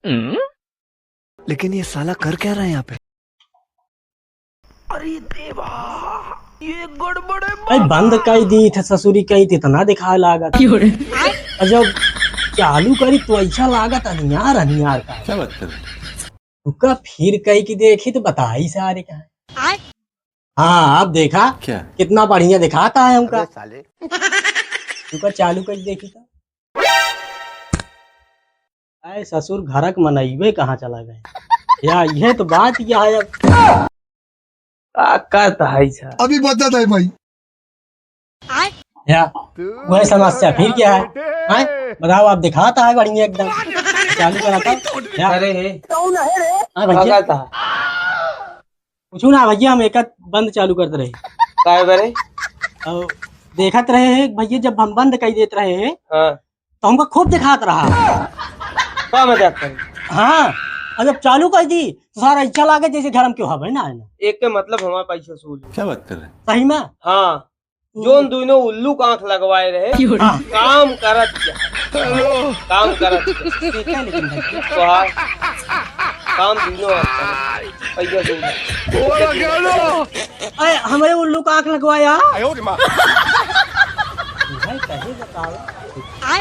लेकिन ये साला कर क्या रहा है यहाँ पे? अरे देवा, ये गड़बड़ है। भाई बंद कई दी थे ससुरी कई थी इतना दिखा लागत जब चालू करी तो ऐसा लागत अनियार अनियार का क्या बात कर रहे? तुका फिर कई की देखी तो बताई सारे का है। हाँ अब देखा क्या? कितना बढ़िया दिखाता है उनका साले तुका चालू कर देखी तो अरे ससुर घरक मनईबे कहाँ चला गए या यह तो बात क्या है अब ताकत है छा। अभी बदत है भाई। या वह समस्या फिर क्या है हैं? बताओ आप दिखाता है बढ़िया एकदम चालू कराता या अरे हे हाँ भैया भगा था पूछू ना भैया हम एक बंद चालू करते रहे काय बरे। और देखत रहे हैं भैया जब हम बंद कर देते रहे हैं हाँ तो हमको खूब दिखात रहा का मजाक कर। हाँ और जब चालू कर दी तो सारा अच्छा लागे जैसे घर में क्यों हवे ना एक के मतलब हमारा पैसा सूल। क्या बात कर रहे हैं? सही में हाँ जोन दोनों उल्लू का आंख लगवाए रहे हाँ। काम करत क्या? काम करत क्या? ठीक है लेकिन भैया तो हाँ काम दोनों पैसा सूल। अरे हमारे उल्लू का आंख लगवाया भाई कहे बताओ हाँ